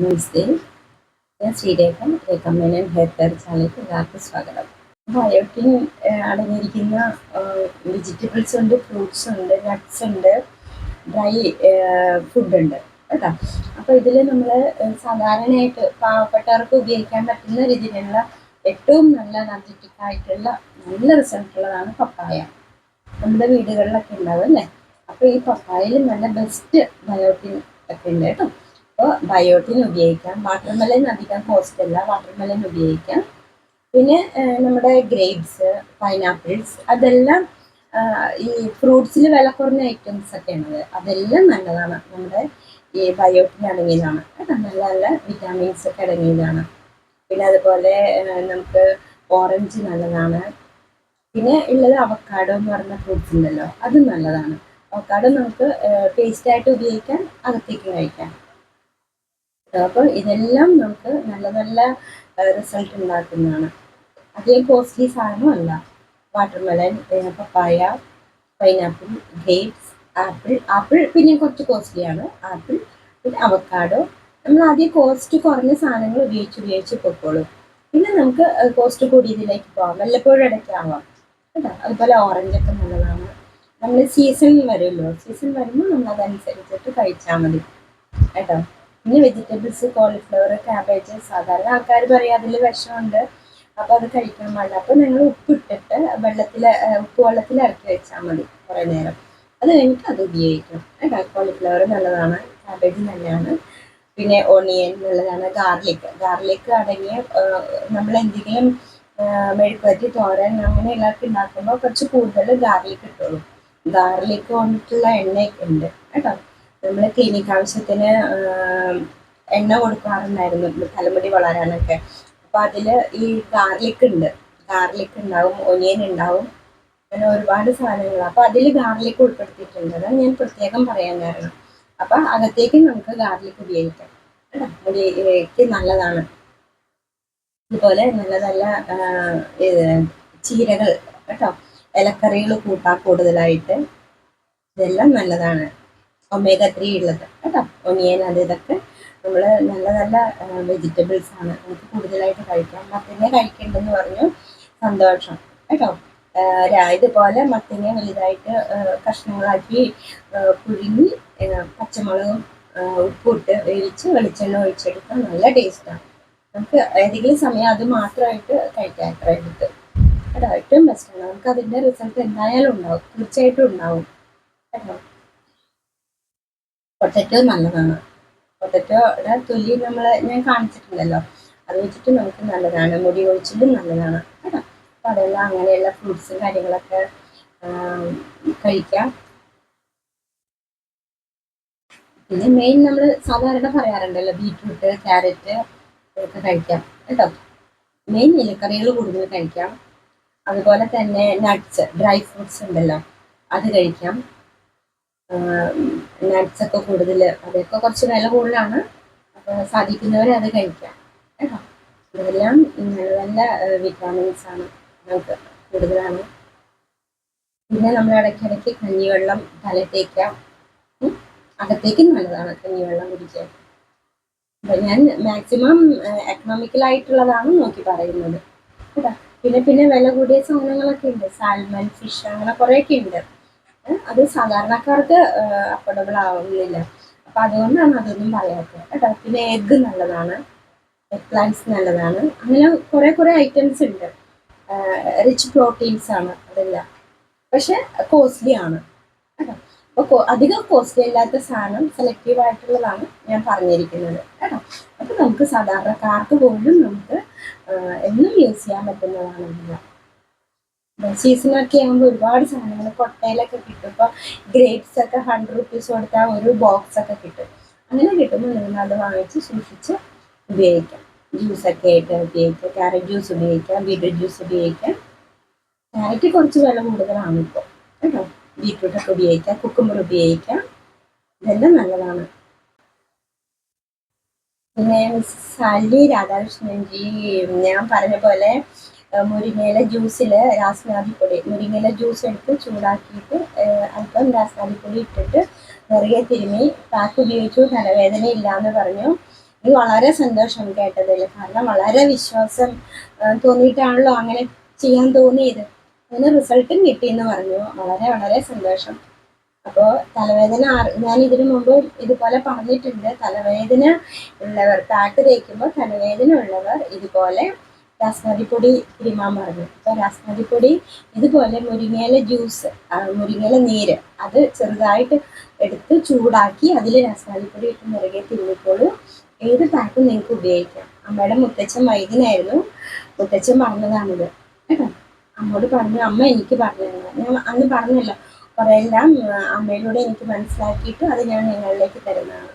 നമസ്തേ, ഞാൻ Sreerekha. രേഖാമേനോൻ hair care ചാനലിലേക്ക് എല്ലാവർക്കും സ്വാഗതം. ബയോട്ടിൻ അടങ്ങിയിരിക്കുന്ന വെജിറ്റബിൾസ് ഉണ്ട്, ഫ്രൂട്ട്സ് ഉണ്ട്, നട്ട്സ് ഉണ്ട്, ഡ്രൈ ഫുഡ് ഉണ്ട് കേട്ടോ. അപ്പോൾ ഇതിൽ നമ്മൾ സാധാരണയായിട്ട് പാവപ്പെട്ടവർക്ക് ഉപയോഗിക്കാൻ പറ്റുന്ന രീതിയിലുള്ള ഏറ്റവും നല്ല എനർജറ്റിക് ആയിട്ടുള്ള നല്ല റിസൾട്ടുള്ളതാണ് പപ്പായ. നമ്മുടെ വീടുകളിലൊക്കെ ഉണ്ടാവും അല്ലേ. അപ്പോൾ ഈ പപ്പായയിൽ നല്ല ബെസ്റ്റ് ബയോട്ടിൻ ഒക്കെ ഉണ്ട് കേട്ടോ. അപ്പോൾ ബയോട്ടിൻ ഉപയോഗിക്കാം. വാട്ടർമെലൻ അധികം കോസ്റ്റ് അല്ല, വാട്ടർമെലൻ ഉപയോഗിക്കാം. പിന്നെ നമ്മുടെ ഗ്രേപ്സ്, പൈനാപ്പിൾസ്, അതെല്ലാം ഈ ഫ്രൂട്ട്സിൽ വില കുറഞ്ഞ ഐറ്റംസ് ഒക്കെ ഉള്ളത്, അതെല്ലാം നല്ലതാണ്. നമ്മുടെ ഈ ബയോട്ടിൻ അടങ്ങിയതാണ് കേട്ടോ. നല്ല നല്ല വിറ്റാമിൻസ് ഒക്കെ അടങ്ങിയതാണ്. പിന്നെ അതുപോലെ നമുക്ക് ഓറഞ്ച് നല്ലതാണ്. പിന്നെ ഉള്ളത് അവക്കാഡോ എന്ന് പറഞ്ഞ ഫ്രൂട്ട്സ് ഉണ്ടല്ലോ, അതും നല്ലതാണ്. അവക്കാഡോ നമുക്ക് പേസ്റ്റായിട്ട് ഉപയോഗിക്കാം, അകത്തേക്ക് കഴിക്കാം. അപ്പോൾ ഇതെല്ലാം നമുക്ക് നല്ല നല്ല റിസൾട്ട് ഉണ്ടാക്കുന്നതാണ്. അധികം കോസ്റ്റ്ലി സാധനമല്ല. വാട്ടർമെലൻ, പപ്പായ, പൈനാപ്പിൾ, ഗ്രേപ്സ്, ആപ്പിൾ പിന്നെ കുറച്ച് കോസ്റ്റ്ലിയാണ്. ആപ്പിൾ, പിന്നെ അവക്കാഡോ. നമ്മൾ ആദ്യം കോസ്റ്റ് കുറഞ്ഞ സാധനങ്ങൾ ഉപയോഗിച്ച് പൊക്കോളും. പിന്നെ നമുക്ക് കോസ്റ്റ് കൂടിയതിലേക്ക് പോകാം, വല്ലപ്പോഴും ഇടയ്ക്കാവാം കേട്ടോ. അതുപോലെ ഓറഞ്ചൊക്കെ നല്ലതാണ്. നമ്മൾ സീസൺ വരുമല്ലോ, സീസൺ വരുമ്പോൾ നമ്മൾ അതനുസരിച്ചിട്ട് കഴിച്ചാൽ മതി കേട്ടോ. പിന്നെ വെജിറ്റബിൾസ്, കോളിഫ്ലവർ, ക്യാബേജ്, സാധാരണ ആൾക്കാർ പറയും അതിൽ വിഷമുണ്ട്, അപ്പോൾ അത് കഴിക്കാൻ പാടില്ല. അപ്പോൾ നിങ്ങൾ ഉപ്പിട്ടിട്ട് ഉപ്പ് വെള്ളത്തിൽ ഇറക്കി വെച്ചാൽ മതി കുറേ നേരം. അത് കഴിഞ്ഞിട്ട് അത് ഉപയോഗിക്കാം കേട്ടോ. കോളിഫ്ലവർ നല്ലതാണ്, ക്യാബേജ് നല്ലതാണ്, പിന്നെ ഓണിയൻ നല്ലതാണ്, ഗാർലിക് അടങ്ങിയ നമ്മൾ എന്തെങ്കിലും മെഴുക്കുവരട്ടി, തോരൻ അങ്ങനെയുള്ളതൊക്കെ ഉണ്ടാക്കുമ്പോൾ കുറച്ച് കൂടുതൽ ഗാർലിക് ഇട്ടോളൂ. ഗാർലിക് കൊണ്ടിട്ടുള്ള എണ്ണയൊക്കെ ഉണ്ട് കേട്ടോ. നമ്മൾ ക്ലിനിക് ആവശ്യത്തിന് എണ്ണ കൊടുക്കാറുണ്ടായിരുന്നു തലമുടി വളരാനൊക്കെ. അപ്പോൾ അതിൽ ഈ ഗാർലിക് ഉണ്ടാവും, ഒനിയൻ ഉണ്ടാവും, അങ്ങനെ ഒരുപാട് സാധനങ്ങൾ. അപ്പോൾ അതിൽ ഗാർലിക് ഉൾപ്പെടുത്തിയിട്ടുണ്ട്. അതാണ് ഞാൻ പ്രത്യേകം പറയാൻ കാരണം. അപ്പം അകത്തേക്ക് നമുക്ക് ഗാർലിക് ഉപയോഗിക്കാം കേട്ടോ. മുടിക്ക് നല്ലതാണ്. അതുപോലെ നല്ല നല്ല ചീരകൾ കേട്ടോ, ഇലക്കറികൾ കൂട്ടാം കൂടുതലായിട്ട്. ഇതെല്ലാം നല്ലതാണ്. ഒമേഗ 3 ഉള്ളത് കേട്ടോ. ഒനിയൻ, അത് ഇതൊക്കെ നമ്മൾ നല്ല നല്ല വെജിറ്റബിൾസ് ആണ്, നമുക്ക് കൂടുതലായിട്ട് കഴിക്കാം. മത്തങ്ങ കഴിക്കേണ്ടെന്ന് പറഞ്ഞു, സന്തോഷം കേട്ടോ. ഇതുപോലെ മത്തങ്ങ വലുതായിട്ട് കഷ്ണങ്ങളാക്കി പുഴുങ്ങി പച്ചമുളകും ഉപ്പിട്ട് വേവിച്ച് വെളിച്ചെണ്ണ ഒഴിച്ചെടുത്താൽ നല്ല ടേസ്റ്റാണ്. നമുക്ക് ഏതെങ്കിലും സമയം അത് മാത്രമായിട്ട് കഴിക്കാം, എത്ര എടുത്ത് കേട്ടോ. ഏറ്റവും ബെസ്റ്റാണ്. നമുക്ക് അതിൻ്റെ റിസൾട്ട് എന്തായാലും ഉണ്ടാവും, തീർച്ചയായിട്ടും ഉണ്ടാവും കേട്ടോ. പൊട്ടറ്റോ നല്ലതാണ്. പൊട്ടറ്റോയുടെ തൊലി ഞാൻ കാണിച്ചിട്ടുണ്ടല്ലോ, അത് വെച്ചിട്ട് നമുക്ക് നല്ലതാണ്. മുടി കൊഴിച്ചിലും നല്ലതാണ് കേട്ടോ. അപ്പോൾ അതെല്ലാം അങ്ങനെയുള്ള ഫ്രൂട്ട്സും കാര്യങ്ങളൊക്കെ കഴിക്കാം. പിന്നെ മെയിൻ നമ്മൾ സാധാരണ പറയാറുണ്ടല്ലോ, ബീറ്റ്റൂട്ട്, ക്യാരറ്റ് ഒക്കെ കഴിക്കാം കേട്ടോ. മെയിൻ ഇലക്കറികൾ കൂടുതൽ കഴിക്കാം. അതുപോലെ തന്നെ നട്ട്സ്, ഡ്രൈ ഫ്രൂട്ട്സ് ഉണ്ടല്ലോ, അത് കഴിക്കാം. നട്ട്സൊക്കെ കൂടുതൽ, അതൊക്കെ കുറച്ച് വില കൂടുതലാണ്. അപ്പോൾ സാധിക്കുന്നവർ അത് കഴിക്കാം കേട്ടോ. ഇതെല്ലാം നല്ല നല്ല വിറ്റാമിൻസ് ആണ്, നമുക്ക് കൂടുതലാണ്. പിന്നെ നമ്മൾ ഇടയ്ക്കിടയ്ക്ക് കഞ്ഞിവെള്ളം തലയിൽ തേക്കാം. അകത്തേക്കും നല്ലതാണ് കഞ്ഞിവെള്ളം കുടിക്കാൻ. അപ്പം ഞാൻ മാക്സിമം എക്കണോമിക്കലായിട്ടുള്ളതാണ് നോക്കി പറയുന്നത് കേട്ടോ. പിന്നെ വില കൂടിയ സാധനങ്ങളൊക്കെ ഉണ്ട്, സാൽമൺ, ഫിഷ്, അങ്ങനെ കുറേയൊക്കെ ഉണ്ട്. അത് സാധാരണക്കാർക്ക് അഫോർഡബിൾ ആവുന്നില്ല. അപ്പം അതുകൊണ്ടാണ് അതൊന്നും പറയാത്തത് കേട്ടോ. പിന്നെ എഗ്ഗ് നല്ലതാണ്, എഗ് പ്ലാന്റ്സ് നല്ലതാണ്. അങ്ങനെ കുറേ ഐറ്റംസ് ഉണ്ട്. റിച്ച് പ്രോട്ടീൻസ് ആണ് അതെല്ലാം, പക്ഷെ കോസ്റ്റ്ലി ആണ് കേട്ടോ. അപ്പോൾ അധികം കോസ്റ്റ്ലി അല്ലാത്ത സാധനം, സെലക്റ്റീവ് ആയിട്ടുള്ളതാണ് ഞാൻ പറഞ്ഞിരിക്കുന്നത് കേട്ടോ. അപ്പോൾ നമുക്ക് സാധാരണക്കാർക്ക് പോലും നമുക്ക് എന്നും യൂസ് ചെയ്യാൻ പറ്റുന്നതാണ്. സീസണൊക്കെ ആകുമ്പോൾ ഒരുപാട് സാധനങ്ങൾ കൊട്ടയിലൊക്കെ കിട്ടും. ഇപ്പോൾ ഗ്രേപ്സ് ഒക്കെ 100 rupees കൊടുത്താൽ ഒരു ബോക്സ് ഒക്കെ കിട്ടും. അങ്ങനെ കിട്ടുമ്പോൾ നിങ്ങൾ അത് വാങ്ങിച്ച് സൂക്ഷിച്ച് ഉപയോഗിക്കാം. ജ്യൂസൊക്കെ ആയിട്ട് ഉപയോഗിക്കാം. ക്യാരറ്റ് ജ്യൂസ് ഉപയോഗിക്കാം, ബീറ്റ്റൂട്ട് ജ്യൂസ് ഉപയോഗിക്കാം. ക്യാരറ്റ് കുറച്ച് വില കൂടുതലാണ് ഇപ്പോൾ കേട്ടോ. ബീറ്റ്റൂട്ടൊക്കെ ഉപയോഗിക്കാം, കുക്കുമ്പർ ഉപയോഗിക്കാം, ഇതെല്ലാം നല്ലതാണ്. പിന്നെ സാലി രാധാകൃഷ്ണൻജി, ഞാൻ പറഞ്ഞ പോലെ മുരിങ്ങയില ജ്യൂസിൽ രാസ്നാദിപ്പൊടി, മുരിങ്ങയില ജ്യൂസ് എടുത്ത് ചൂടാക്കിയിട്ട് അല്പം രാസ്നാദിപ്പൊടി ഇട്ടിട്ട് നിറയെ തിരുമ്മി പാക്ക് ഉപയോഗിച്ചു, തലവേദന ഇല്ലയെന്ന് പറഞ്ഞു. എനിക്ക് വളരെ സന്തോഷം കേട്ടതിൽ. കാരണം വളരെ വിശ്വാസം തോന്നിയിട്ടാണല്ലോ അങ്ങനെ ചെയ്യാൻ തോന്നിയത്. അതിന് റിസൾട്ടും കിട്ടിയെന്ന് പറഞ്ഞു. വളരെ വളരെ സന്തോഷം. അപ്പോൾ തലവേദന ഞാൻ ഇതിനു മുമ്പ് ഇതുപോലെ പറഞ്ഞിട്ടുണ്ട്. തലവേദന ഉള്ളവർ പാക്ക് തേക്കുമ്പോൾ തലവേദന ഉള്ളവർ ഇതുപോലെ രാസ്മതിപ്പൊടി തിരുമാൻ പറഞ്ഞു. അപ്പോൾ രാസ്മതിപ്പൊടി ഇതുപോലെ മുരിങ്ങയില ജ്യൂസ്, മുരിങ്ങയില നീര് അത് ചെറുതായിട്ട് എടുത്ത് ചൂടാക്കി അതിൽ രാസ്മതിപ്പൊടി ഇട്ട് മുറുകെ തിരുമിക്കോളൂ. ഏത് പാക്കും നിങ്ങൾക്ക് ഉപയോഗിക്കാം. അമ്മയുടെ മുത്തച്ഛൻ വൈദ്യനായിരുന്നു. മുത്തച്ഛൻ പറഞ്ഞതാണിത് കേട്ടോ. അമ്മോട് പറഞ്ഞു, അമ്മ എനിക്ക് പറഞ്ഞു തന്നത്. ഞാൻ അന്ന് പറഞ്ഞല്ലോ, കുറെയെല്ലാം അമ്മയിലൂടെ എനിക്ക് മനസ്സിലാക്കിയിട്ട് അത് ഞാൻ നിങ്ങളിലേക്ക് തരുന്നതാണ്.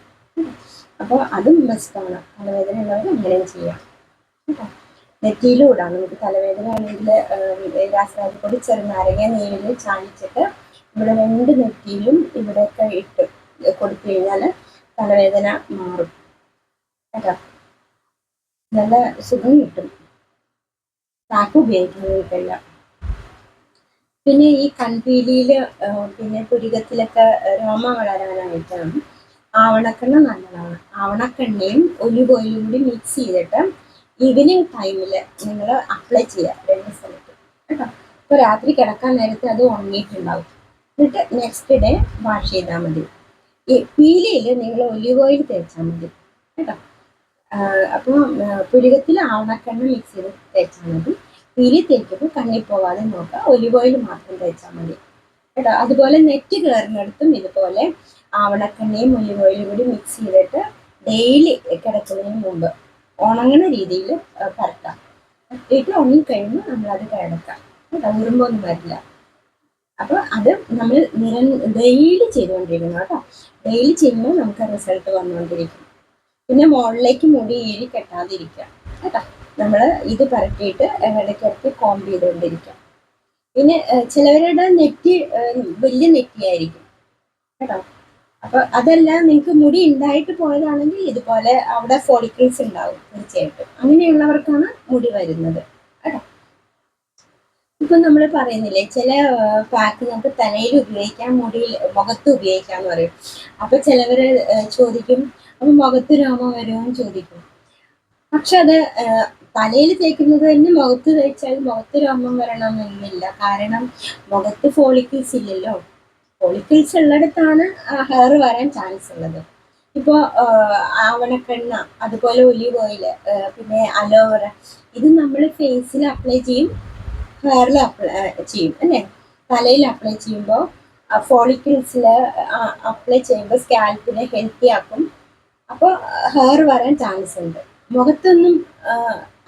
അപ്പോൾ അതും ബെസ്റ്റാണ്. തലവേദന ഉള്ളവർ അങ്ങനെയും ചെയ്യാം കേട്ടോ. നെറ്റിയിലും ഇടാം. നമുക്ക് തലവേദന ആണെങ്കിൽ രാസനാദിപ്പൊടി ചെറുനാരങ്ങ നീരിൽ ചാലിച്ചിട്ട് ഇവിടെ 2 നെറ്റിയിലും ഇവിടെയൊക്കെ ഇട്ട് കൊടുത്തു കഴിഞ്ഞാൽ തലവേദന മാറും കേട്ടോ. നല്ല സുഖം കിട്ടും. പാക്ക് ഉപയോഗിക്കുന്നതില്ല. പിന്നെ ഈ കൺപീലിയിൽ പിന്നെ പുരികത്തിലൊക്കെ രോമ വളരാനായിട്ടാണ് ആവണക്കെണ്ണ നല്ലതാണ്. ആവണക്കെണ്ണയും ഒലിവ് ഓയിലും കൂടി മിക്സ് ചെയ്തിട്ട് ഈവനിങ് ടൈമിൽ നിങ്ങൾ അപ്ലൈ ചെയ്യുക 2 സ്ഥലത്ത് കേട്ടോ. ഇപ്പോൾ രാത്രി കിടക്കാൻ നേരത്തെ അത് ഉണങ്ങിയിട്ടുണ്ടാവും. എന്നിട്ട് നെക്സ്റ്റ് ഡേ വാഷ് ചെയ്താൽ മതി. ഈ പീലയിൽ നിങ്ങൾ ഒലിവ് ഓയിൽ തേച്ചാൽ മതി കേട്ടോ. അപ്പോൾ പുരികത്തിൽ ആവണക്കെണ്ണ മിക്സ് ചെയ്ത് തേച്ചാൽ മതി. പീലി തേക്കുമ്പോൾ കണ്ണിൽ പോകാതെ നോക്കുക. ഒലിവ് ഓയിൽ മാത്രം തേച്ചാൽ മതി കേട്ടോ. അതുപോലെ നെറ്റ് കയറുന്നിടത്തും ഇതുപോലെ ആവണക്കെണ്ണയും ഒലിവ് ഓയിലും കൂടി മിക്സ് ചെയ്തിട്ട് ഡെയിലി കിടക്കുന്നതിന് മുമ്പ് ഉണങ്ങുന്ന രീതിയിൽ പരത്താം. പരത്തിയിട്ട് ഉണങ്ങിക്കഴിയുമ്പോൾ നമ്മളത് കിടക്കാം കേട്ടോ. ഉറുമ്പൊന്നും വരില്ല. അപ്പോൾ അത് നമ്മൾ ഡെയിലി ചെയ്തുകൊണ്ടിരിക്കണം കേട്ടോ. ഡെയിലി ചെയ്യുമ്പോൾ നമുക്ക് റിസൾട്ട് വന്നുകൊണ്ടിരിക്കും. പിന്നെ മുകളിലേക്ക് മുടി ഈരി കെട്ടാതിരിക്കുക കേട്ടോ. നമ്മൾ ഇത് പരത്തിയിട്ട് ഇടയ്ക്കിടയ്ക്ക് കോംബ് ചെയ്തുകൊണ്ടിരിക്കാം. പിന്നെ ചിലവരുടെ നെറ്റി വലിയ നെറ്റിയായിരിക്കും കേട്ടോ. അപ്പോൾ അതെല്ലാം നിങ്ങൾക്ക് മുടി ഉണ്ടായിട്ട് പോയതാണെങ്കിൽ ഇതുപോലെ അവിടെ ഫോളിക്കിൾസ് ഉണ്ടാവും തീർച്ചയായിട്ടും. അങ്ങനെയുള്ളവർക്കാണ് മുടി വരുന്നത് കേട്ടോ. ഇപ്പം നമ്മൾ പറയുന്നില്ലേ, ചില പാക്ക് നമുക്ക് തലയിൽ ഉപയോഗിക്കാം, മുടിയിൽ മുഖത്ത് ഉപയോഗിക്കാമെന്ന് പറയും. അപ്പോൾ ചിലവർ ചോദിക്കും, അപ്പം മുഖത്ത് രോമം വരുമെന്ന് ചോദിക്കും. പക്ഷെ അത് തലയിൽ തേക്കുന്നത് തന്നെ മുഖത്ത് തേച്ചാൽ മുഖത്ത് രോമം വരണമെന്നില്ല. കാരണം മുഖത്ത് ഫോളിക്കിൾസ് ഇല്ലല്ലോ. ഫോളിക്കിൾസ് ഉള്ളിടത്താണ് ഹെയർ വരാൻ ചാൻസ് ഉള്ളത്. ഇപ്പോൾ ആവണക്കെണ്ണ, അതുപോലെ ഒലിവ് ഓയിൽ, പിന്നെ അലോവേറ, ഇത് നമ്മൾ ഫേസിൽ അപ്ലൈ ചെയ്യും, ഹെയറിൽ അപ്ലൈ ചെയ്യും അല്ലേ. തലയിൽ അപ്ലൈ ചെയ്യുമ്പോൾ ഫോളിക്കിൾസിൽ അപ്ലൈ ചെയ്യുമ്പോൾ സ്കാൽപ്പിനെ ഹെൽത്തി ആക്കും. അപ്പോൾ ഹെയർ വരാൻ ചാൻസ് ഉണ്ട്. മുഖത്തൊന്നും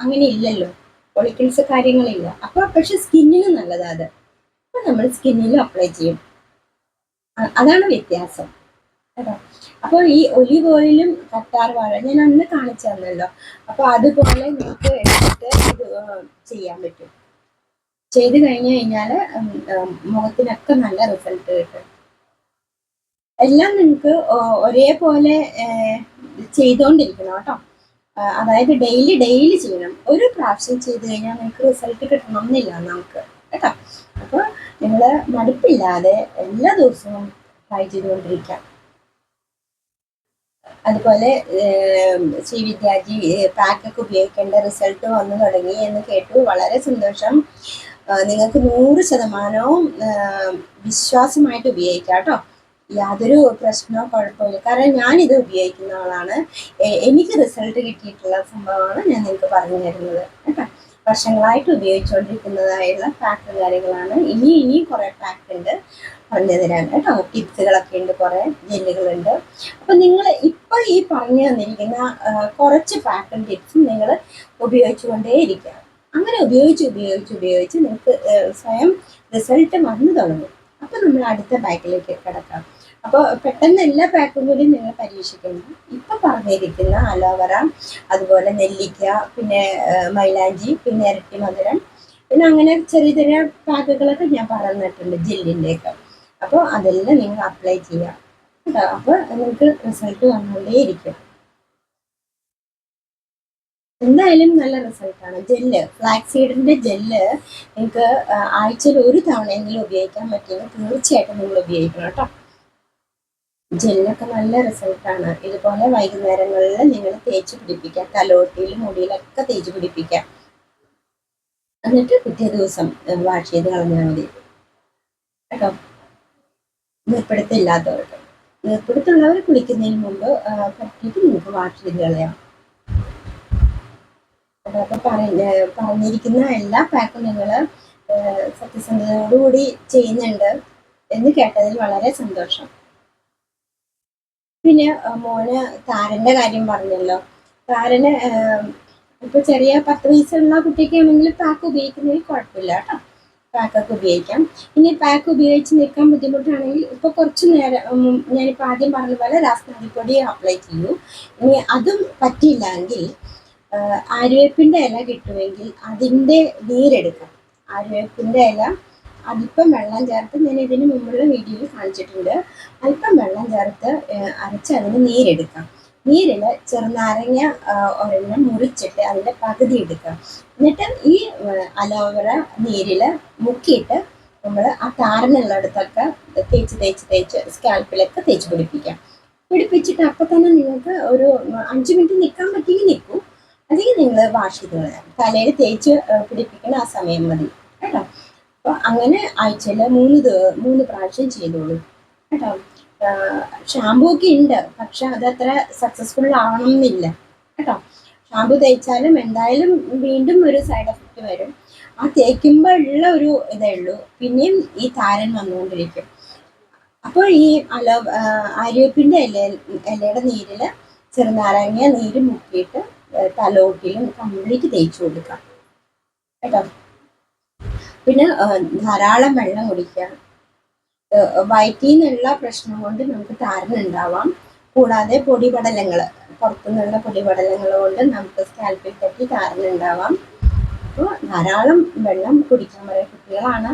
അങ്ങനെ ഇല്ലല്ലോ, ഫോളിക്കിൾസ് കാര്യങ്ങളില്ല. അപ്പോൾ പക്ഷെ സ്കിന്നിന് നല്ലതാണ് അത്. അപ്പോൾ നമ്മൾ സ്കിന്നിലും അപ്ലൈ ചെയ്യും. അതാണ് വ്യത്യാസം കേട്ടോ. അപ്പോൾ ഈ ഒലിവ് ഓയിലും കറ്റാർ വാഴ ഞാൻ അന്ന് കാണിച്ചു തന്നല്ലോ. അപ്പോൾ അതുപോലെ നിങ്ങൾക്ക് എടുത്തിട്ട് ഇത് ചെയ്യാൻ പറ്റും. ചെയ്ത് കഴിഞ്ഞു കഴിഞ്ഞാൽ മുഖത്തിനൊക്കെ നല്ല റിസൾട്ട് കിട്ടും. എല്ലാം നിങ്ങൾക്ക് ഒരേപോലെ ചെയ്തുകൊണ്ടിരിക്കണം കേട്ടോ. അതായത് ഡെയിലി ചെയ്യണം. ഒരു പ്രാവശ്യം ചെയ്ത് കഴിഞ്ഞാൽ നിങ്ങൾക്ക് റിസൾട്ട് കിട്ടണം എന്നില്ല നമുക്ക് കേട്ടോ. അപ്പോൾ നിങ്ങൾ മടുപ്പില്ലാതെ എല്ലാ ദിവസവും ട്രൈ ചെയ്തുകൊണ്ടിരിക്കാം. അതുപോലെ ശ്രീവിദ്യാജി പാക്കൊക്കെ ഉപയോഗിക്കേണ്ട റിസൾട്ട് വന്നു തുടങ്ങി എന്ന് കേട്ടു. വളരെ സന്തോഷം. നിങ്ങൾക്ക് 100% വിശ്വാസമായിട്ട് ഉപയോഗിക്കാം കേട്ടോ. യാതൊരു പ്രശ്നമോ കുഴപ്പമില്ല. കാരണം ഞാനിത് ഉപയോഗിക്കുന്ന ആളാണ്. എനിക്ക് റിസൾട്ട് കിട്ടിയിട്ടുള്ള സംഭവമാണ് ഞാൻ നിങ്ങൾക്ക് പറഞ്ഞു തരുന്നത് കേട്ടോ. വർഷങ്ങളായിട്ട് ഉപയോഗിച്ചുകൊണ്ടിരിക്കുന്നതായുള്ള പാക്ക് കാര്യങ്ങളാണ്. ഇനി കുറേ പാക്ക് ഉണ്ട് പറഞ്ഞു തരാൻ കേട്ടോ. ടിപ്സുകളൊക്കെ ഉണ്ട്, കുറേ ജെല്ലുകളുണ്ട്. അപ്പം നിങ്ങൾ ഇപ്പം ഈ പറഞ്ഞു തന്നിരിക്കുന്ന കുറച്ച് പാക്കും ടിപ്സും നിങ്ങൾ ഉപയോഗിച്ചുകൊണ്ടേയിരിക്കുക. അങ്ങനെ ഉപയോഗിച്ച് നിങ്ങൾക്ക് സ്വയം റിസൾട്ട് വന്നു തുടങ്ങും. അപ്പം നമ്മൾ അടുത്ത പാക്കിലേക്ക് കിടക്കാം. അപ്പോൾ പെട്ടെന്ന് എല്ലാ പാക്കും കൂടി നിങ്ങൾ പരീക്ഷിക്കുന്നു. ഇപ്പം പറഞ്ഞിരിക്കുന്ന അലോവറ, അതുപോലെ നെല്ലിക്ക, പിന്നെ മൈലാഞ്ചി, പിന്നെ ഇരട്ടി മധുരം, പിന്നെ അങ്ങനെ ചെറിയ ചെറിയ പാക്കുകളൊക്കെ ഞാൻ പറഞ്ഞിട്ടുണ്ട് ജെല്ലിൻ്റെയൊക്കെ. അപ്പോൾ അതെല്ലാം നിങ്ങൾ അപ്ലൈ ചെയ്യാം കേട്ടോ. അപ്പോൾ നിങ്ങൾക്ക് റിസൾട്ട് വന്നുകൊണ്ടേയിരിക്കും. എന്തായാലും നല്ല റിസൾട്ടാണ്. ജെല്ല്, ഫ്ലാക്സ് സീഡിൻ്റെ ജെല്ല് നിങ്ങൾക്ക് ആഴ്ചയിൽ 1 തവണയെങ്കിലും ഉപയോഗിക്കാൻ പറ്റുമെങ്കിൽ തീർച്ചയായിട്ടും നിങ്ങൾ ഉപയോഗിക്കണം കേട്ടോ. ജെല്ലൊക്കെ നല്ല റിസൾട്ടാണ്. ഇതുപോലെ വൈകുന്നേരങ്ങളിൽ നിങ്ങൾ തേച്ച് പിടിപ്പിക്കുക. തലോട്ടിയിൽ മുടിയിലൊക്കെ തേച്ച് പിടിപ്പിക്കുക. എന്നിട്ട് പിറ്റേ ദിവസം വാഷ് ചെയ്ത് കളഞ്ഞാൽ മതി കേട്ടോ. നീർപ്പിടുത്തമില്ലാത്തവർക്ക്. നീർപ്പിടുത്തമുള്ളവർ കുളിക്കുന്നതിന് മുമ്പ് പറ്റിയിട്ട് നിങ്ങൾക്ക് വാഷ് ചെയ്ത് കളയാം. അതൊക്കെ പറഞ്ഞിരിക്കുന്ന എല്ലാ പാക്കും നിങ്ങൾ സത്യസന്ധതയോടുകൂടി ചെയ്യുന്നുണ്ട് എന്ന് കേട്ടതിൽ വളരെ സന്തോഷം. പിന്നെ മോന് താരന്റെ കാര്യം പറഞ്ഞല്ലോ. താരന് ഇപ്പൊ ചെറിയ 10 വയസ്സുള്ള കുട്ടിയൊക്കെ ആണെങ്കിൽ പാക്ക് ഉപയോഗിക്കുന്നതിന് കുഴപ്പമില്ല കേട്ടോ. പാക്കൊക്കെ ഉപയോഗിക്കാം. ഇനി പാക്ക് ഉപയോഗിച്ച് നിൽക്കാൻ ബുദ്ധിമുട്ടാണെങ്കിൽ ഇപ്പൊ കുറച്ച് നേരം ഞാനിപ്പോൾ ആദ്യം പറഞ്ഞ പോലെ രാസ്നാദിപ്പൊടി അപ്ലൈ ചെയ്യൂ. ഇനി അതും പറ്റിയില്ലെങ്കിൽ ആര്യവേപ്പിന്റെ ഇല കിട്ടുമെങ്കിൽ അതിന്റെ നീരെടുക്കാം. ആര്യവേപ്പിന്റെ ഇല അല്പം വെള്ളം ചേർത്ത്, ഞാൻ ഇതിന് മുമ്പുള്ള വീഡിയോയിൽ കാണിച്ചിട്ടുണ്ട്. അല്പം വെള്ളം ചേർത്ത് അരച്ച് അതിന് നീരെടുക്കാം. നീരിൽ ചെറുനാരങ്ങ ഒരെണ്ണം മുറിച്ചിട്ട് അതിൻ്റെ പകുതി എടുക്കാം. എന്നിട്ട് ഈ അലോവേറ നീരിൽ മുക്കിയിട്ട് നമ്മൾ ആ താരനുള്ളിടത്തൊക്കെ തേച്ച് തേച്ച് തേച്ച് സ്കാൽപ്പിലൊക്കെ തേച്ച് പിടിപ്പിച്ചിട്ട് അപ്പം തന്നെ നിങ്ങൾക്ക് ഒരു 5 മിനിറ്റ് നിൽക്കാൻ പറ്റിയെങ്കിൽ നിൽക്കൂ. അല്ലെങ്കിൽ നിങ്ങൾ വാഷ് ചെയ്ത് കളയാം. തലയിൽ തേച്ച് പിടിപ്പിക്കുന്ന ആ സമയം മതി കേട്ടോ. അപ്പോൾ അങ്ങനെ ആഴ്ചയിൽ 3 പ്രാവശ്യം ചെയ്തോളൂ കേട്ടോ. ഷാമ്പൂ ഒക്കെ ഉണ്ട്, പക്ഷെ അതത്ര സക്സസ്ഫുൾ ആവണമെന്നില്ല കേട്ടോ. ഷാമ്പൂ തേച്ചാലും എന്തായാലും വീണ്ടും ഒരു സൈഡ് എഫക്റ്റ് വരും. ആ തേക്കുമ്പോൾ ഉള്ള ഒരു ഇതേ ഉള്ളൂ, പിന്നെയും ഈ താരൻ വന്നുകൊണ്ടിരിക്കും. അപ്പോൾ ഈ ആര്യവേപ്പിൻ്റെ ഇലയുടെ നീരിൽ ചെറുനാരങ്ങ നീര് മുക്കിയിട്ട് തലോട്ടിലും കംപ്ലീറ്റ് തേച്ച് കൊടുക്കാം കേട്ടോ. പിന്നെ ധാരാളം വെള്ളം കുടിക്കുക. വയറ്റിൽ നിന്നുള്ള പ്രശ്നം കൊണ്ട് നമുക്ക് താരനുണ്ടാവാം. കൂടാതെ പൊടിപടലങ്ങൾ, പുറത്തുനിന്നുള്ള പൊടിപടലങ്ങൾ കൊണ്ട് നമുക്ക് സ്കാൽപ്പിൽ പറ്റി താരനുണ്ടാവാം. അപ്പോൾ ധാരാളം വെള്ളം കുടിക്കാൻ പറയാം. കുട്ടികളാണ്,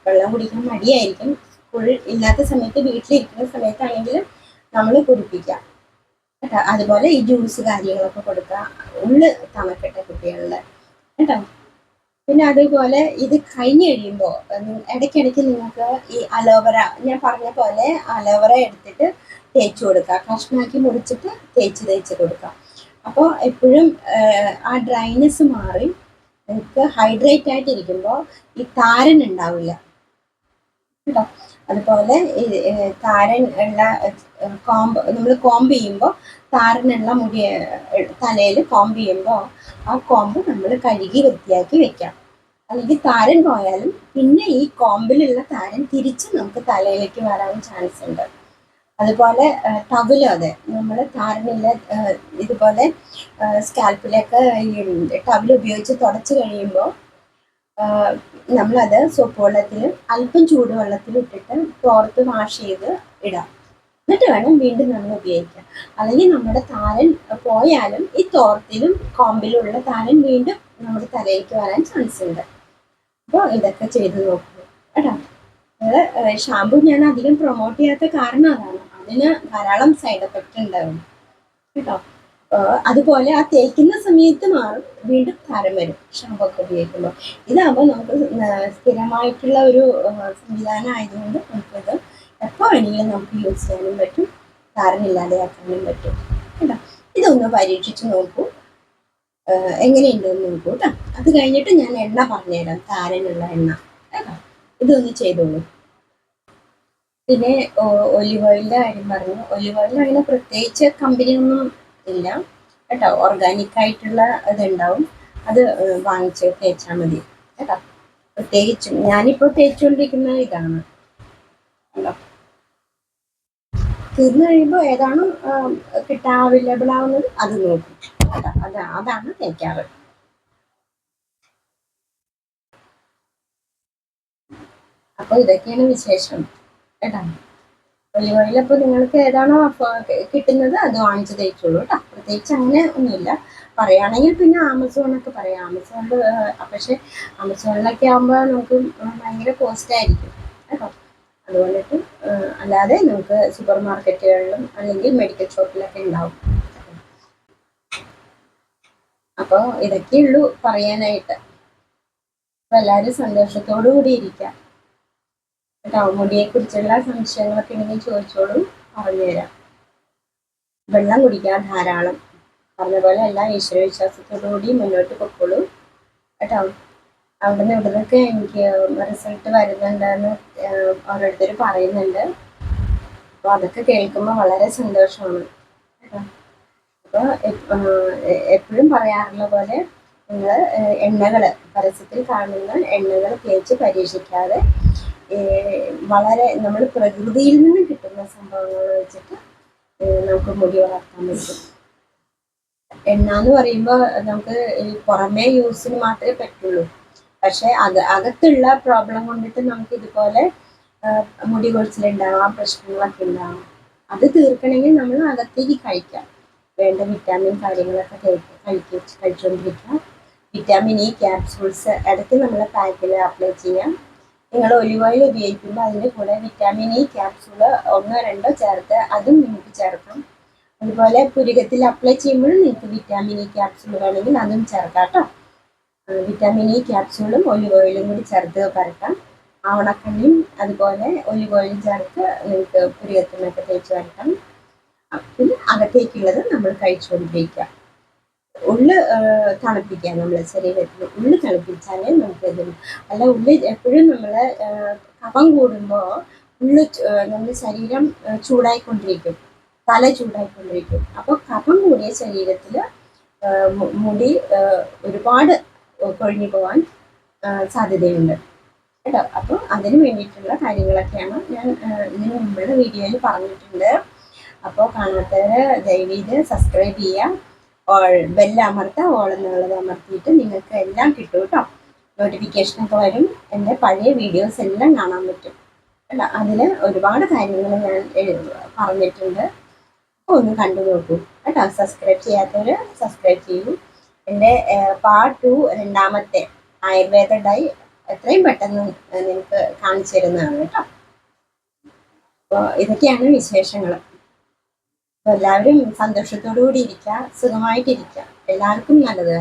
വെള്ളം കുടിക്കാൻ മടിയായിരിക്കും. സ്കൂൾ ഇല്ലാത്ത സമയത്ത് വീട്ടിലിരിക്കുന്ന സമയത്താണെങ്കിൽ നമ്മൾ കുടിപ്പിക്കാം കേട്ടോ. അതുപോലെ ഈ ജ്യൂസ് കാര്യങ്ങളൊക്കെ കൊടുക്കുക, ഉള്ളു തണുക്കട്ടെ കുട്ടികളുടെ കേട്ടോ. പിന്നെ അതുപോലെ ഇത് കഴിഞ്ഞ് കഴിയുമ്പോൾ ഇടയ്ക്കിടയ്ക്ക് നിങ്ങൾക്ക് ഈ അലോവേറ, ഞാൻ പറഞ്ഞ പോലെ അലോവേറ എടുത്തിട്ട് തേച്ച് കൊടുക്കുക. കഷ്ണാക്കി മുറിച്ചിട്ട് തേച്ച് കൊടുക്കുക. അപ്പോൾ എപ്പോഴും ആ ഡ്രൈനെസ് മാറി നിങ്ങൾക്ക് ഹൈഡ്രേറ്റ് ആയിട്ടിരിക്കുമ്പോൾ ഈ താരൻ ഉണ്ടാവില്ല കേട്ടോ. അതുപോലെ താരൻ ഉള്ള നമ്മൾ കോംബ് ചെയ്യുമ്പോൾ താരനുള്ള മുടി തലയിൽ കോംബ് ചെയ്യുമ്പോൾ ആ കോംബ് നമ്മൾ കഴുകി വൃത്തിയാക്കി വെക്കാം. അല്ലെങ്കിൽ താരൻ പോയാലും പിന്നെ ഈ കോമ്പിലുള്ള താരൻ തിരിച്ച് നമുക്ക് തലയിലേക്ക് വരാൻ ചാൻസ് ഉണ്ട്. അതുപോലെ ടവലും അതെ, നമ്മൾ താരനില്ല ഇതുപോലെ സ്കാൽപ്പിലൊക്കെ ഈ ടവൽ ഉപയോഗിച്ച് തുടച്ച് കഴിയുമ്പോൾ നമ്മളത് സോപ്പ് വെള്ളത്തിൽ അല്പം ചൂടുവെള്ളത്തിൽ ഇട്ടിട്ട് തോർത്ത് വാഷ് ചെയ്ത് ഇടാം. എന്നിട്ട് വേണം വീണ്ടും നമ്മൾ ഉപയോഗിക്കാം. അല്ലെങ്കിൽ നമ്മുടെ താരൻ പോയാലും ഈ തോർത്തിലും കോമ്പിലുള്ള താരൻ വീണ്ടും നമ്മുടെ തലയിലേക്ക് വരാൻ ചാൻസ് ഉണ്ട്. അപ്പോൾ ഇതൊക്കെ ചെയ്ത് നോക്കൂ കേട്ടോ. ഷാമ്പു ഞാൻ അധികം പ്രൊമോട്ട് ചെയ്യാത്ത കാരണം അതാണ്, അതിന് ധാരാളം സൈഡ് എഫക്റ്റ് ഉണ്ടാവും കേട്ടോ. അതുപോലെ ആ തേക്കുന്ന സമയത്ത് മാറും, വീണ്ടും താരം വരും ഷാമ്പു ഒക്കെ ഉപയോഗിക്കുമ്പോൾ. ഇതാകുമ്പോൾ നമുക്ക് സ്ഥിരമായിട്ടുള്ള ഒരു സംവിധാനം ആയതുകൊണ്ട് നമുക്കത് എപ്പോൾ വേണമെങ്കിലും നമുക്ക് യൂസ് ചെയ്യാനും പറ്റും, താരനില്ലാതെയാക്കാനും പറ്റും കേട്ടോ. ഇതൊന്ന് പരീക്ഷിച്ച് നോക്കൂ, എങ്ങനെയുണ്ടെന്ന് നോക്കൂ കേട്ടോ. അത് കഴിഞ്ഞിട്ട് ഞാൻ എണ്ണ പറഞ്ഞുതരാം, താരനുള്ള എണ്ണ കേട്ടോ. ഇതൊന്ന് ചെയ്തോളൂ. പിന്നെ ഒലിവ് ഓയിലിൻ്റെ കാര്യം പറഞ്ഞു. ഒലിവ് ഓയിൽ അങ്ങനെ പ്രത്യേകിച്ച് കമ്പനിയൊന്നും ഇല്ല കേട്ടോ. ഓർഗാനിക് ആയിട്ടുള്ള ഇതുണ്ടാവും, അത് വാങ്ങിച്ച് തേച്ചാൽ മതി കേട്ടോ. പ്രത്യേകിച്ചും ഞാനിപ്പോൾ തേച്ചുകൊണ്ടിരിക്കുന്ന ഇതാണ് കേട്ടോ. തീർന്നു കഴിയുമ്പോൾ ഏതാണോ അവൈലബിൾ ആവുന്നത് അത് നോക്കും കേട്ടോ. അതാണ് തേക്കാറ്. അപ്പോൾ ഇതൊക്കെയാണ് വിശേഷം കേട്ടോ. ഒലിവ് ഓയിൽ അപ്പോൾ നിങ്ങൾക്ക് ഏതാണോ കിട്ടുന്നത് അത് വാങ്ങിച്ച് തേച്ചോളൂ കേട്ടോ. പ്രത്യേകിച്ച് അങ്ങനെ ഒന്നുമില്ല. പറയുകയാണെങ്കിൽ പിന്നെ ആമസോണൊക്കെ പറയാം. ആമസോണിൽ പക്ഷേ ആമസോണിലൊക്കെ ആകുമ്പോൾ നമുക്ക് ഭയങ്കര കോസ്റ്റ് ആയിരിക്കും കേട്ടോ. അതുകൊണ്ടിട്ട് അല്ലാതെ നമുക്ക് സൂപ്പർ മാർക്കറ്റുകളിലും അല്ലെങ്കിൽ മെഡിക്കൽ ഷോപ്പിലൊക്കെ ഉണ്ടാവും. അപ്പോൾ ഇതൊക്കെയുള്ളൂ പറയാനായിട്ട്. അപ്പോൾ എല്ലാവരും സന്തോഷത്തോടു കൂടി ഇരിക്കാം കേട്ടോ. മുടിയെക്കുറിച്ചുള്ള സംശയങ്ങളൊക്കെ ഉണ്ടെങ്കിൽ ചോദിച്ചോളൂ, പറഞ്ഞുതരാം. വെള്ളം കുടിക്കാൻ ധാരാളം. പറഞ്ഞ പോലെ എല്ലാം ഈശ്വരവിശ്വാസത്തോടുകൂടി മുന്നോട്ട് പൊക്കോളൂ കേട്ടോ. അവിടുന്ന് ഇവിടുന്നൊക്കെ എനിക്ക് റിസൾട്ട് വരുന്നുണ്ടെന്ന് ഓരോരുത്തർ പറയുന്നുണ്ട്. അപ്പോൾ അതൊക്കെ കേൾക്കുമ്പോൾ വളരെ സന്തോഷമാണ് കേട്ടോ. അപ്പോൾ എപ്പോഴും പറയാറുള്ള പോലെ നിങ്ങൾ എണ്ണകൾ പരസ്യത്തിൽ കാണുന്ന എണ്ണകൾ തേച്ച് പരീക്ഷിക്കാതെ വളരെ നമ്മൾ പ്രകൃതിയിൽ നിന്ന് കിട്ടുന്ന സംഭവങ്ങൾ വെച്ചിട്ട് നമുക്ക് മുടി വളർത്താൻ പറ്റും. എണ്ണ എന്ന് പറയുമ്പോൾ നമുക്ക് പുറമേ യൂസിന് മാത്രമേ പറ്റുള്ളൂ. പക്ഷെ അകത്തുള്ള പ്രോബ്ലം കൊണ്ടിട്ട് നമുക്ക് ഇതുപോലെ മുടി കൊഴിച്ചിലുണ്ടാവാം, പ്രശ്നങ്ങളൊക്കെ ഉണ്ടാവാം. അത് തീർക്കണമെങ്കിൽ നമ്മൾ അകത്തേക്ക് കഴിക്കാം. വേണ്ട വിറ്റാമിൻ കാര്യങ്ങളൊക്കെ കഴിച്ചുകൊണ്ടിരിക്കുക. വിറ്റാമിൻ ഇ ക്യാപ്സൂൾസ് ഇടയ്ക്ക് നമ്മൾ പാക്കിൽ അപ്ലൈ ചെയ്യാം. നിങ്ങൾ ഒലിവ് ഓയിൽ ഉപയോഗിക്കുമ്പോൾ അതിൻ്റെ കൂടെ വിറ്റാമിൻ ഇ ക്യാപ്സൂള് 1-2 ചേർത്ത് അതും നിങ്ങൾക്ക് ചേർക്കാം. അതുപോലെ പുരികത്തിൽ അപ്ലൈ ചെയ്യുമ്പോഴും നിങ്ങൾക്ക് വിറ്റാമിൻ ഇ ക്യാപ്സൂൾ വേണമെങ്കിൽ അതും ചേർക്കാം കേട്ടോ. വിറ്റാമിൻ ഇ ക്യാപ്സൂളും ഒലിവ് ഓയിലും കൂടി ചേർത്ത് പരട്ടാം. ആവണക്കണ്ണിയും അതുപോലെ ഒലിവ് ഓയിലും ചേർത്ത് നിങ്ങൾക്ക് പുരികത്തിനൊക്കെ തേച്ച് വരട്ടാം. പിന്നെ അകത്തേക്കുള്ളത് നമ്മൾ കഴിച്ചുകൊണ്ടിരിക്കുക. ഉള്ള് തണുപ്പിക്കുക. നമ്മൾ ശരീരത്തിൽ ഉള്ള് തണുപ്പിച്ചാലേ നമുക്കത്. അല്ല ഉള്ളി എപ്പോഴും നമ്മൾ കഫം കൂടുമ്പോൾ ഉള്ള് നമ്മുടെ ശരീരം ചൂടായിക്കൊണ്ടിരിക്കും, തല ചൂടായിക്കൊണ്ടിരിക്കും. അപ്പോൾ കഫം കൂടിയ ശരീരത്തിൽ മുടി ഒരുപാട് കൊഴിഞ്ഞു പോകാൻ സാധ്യതയുണ്ട് കേട്ടോ. അപ്പോൾ അതിന് വേണ്ടിയിട്ടുള്ള കാര്യങ്ങളൊക്കെയാണ് ഞാൻ ഇതിന് മുമ്പുള്ള വീഡിയോയിൽ പറഞ്ഞിട്ടുണ്ട്. അപ്പോൾ കാണാത്തവർ ദയവീത് സബ്സ്ക്രൈബ് ചെയ്യുക, ബെല്ല് അമർത്തുക, ഓൾ എന്നുള്ളത് അമർത്തിയിട്ട് നിങ്ങൾക്ക് എല്ലാം കിട്ടും കേട്ടോ. നോട്ടിഫിക്കേഷനൊക്കെ വരും. എൻ്റെ പഴയ വീഡിയോസ് എല്ലാം കാണാൻ പറ്റും അല്ല. അതിൽ ഒരുപാട് കാര്യങ്ങൾ ഞാൻ പറഞ്ഞിട്ടുണ്ട്. അപ്പോൾ ഒന്ന് കണ്ടു നോക്കൂ കേട്ടോ. സബ്സ്ക്രൈബ് ചെയ്യാത്തവർ സബ്സ്ക്രൈബ് ചെയ്യൂ. എൻ്റെ പാർട്ട് 2 രണ്ടാമത്തെ ആയുർവേദ ഡൈ എത്രയും പെട്ടെന്ന് നിങ്ങൾക്ക് കാണിച്ചു തരുന്നതാണ് കേട്ടോ. അപ്പോൾ ഇതൊക്കെയാണ് വിശേഷങ്ങൾ. അപ്പോൾ എല്ലാവരും സന്തോഷത്തോടു കൂടി ഇരിക്കുക, സുഖമായിട്ടിരിക്കുക. എല്ലാവർക്കും നല്ലത്.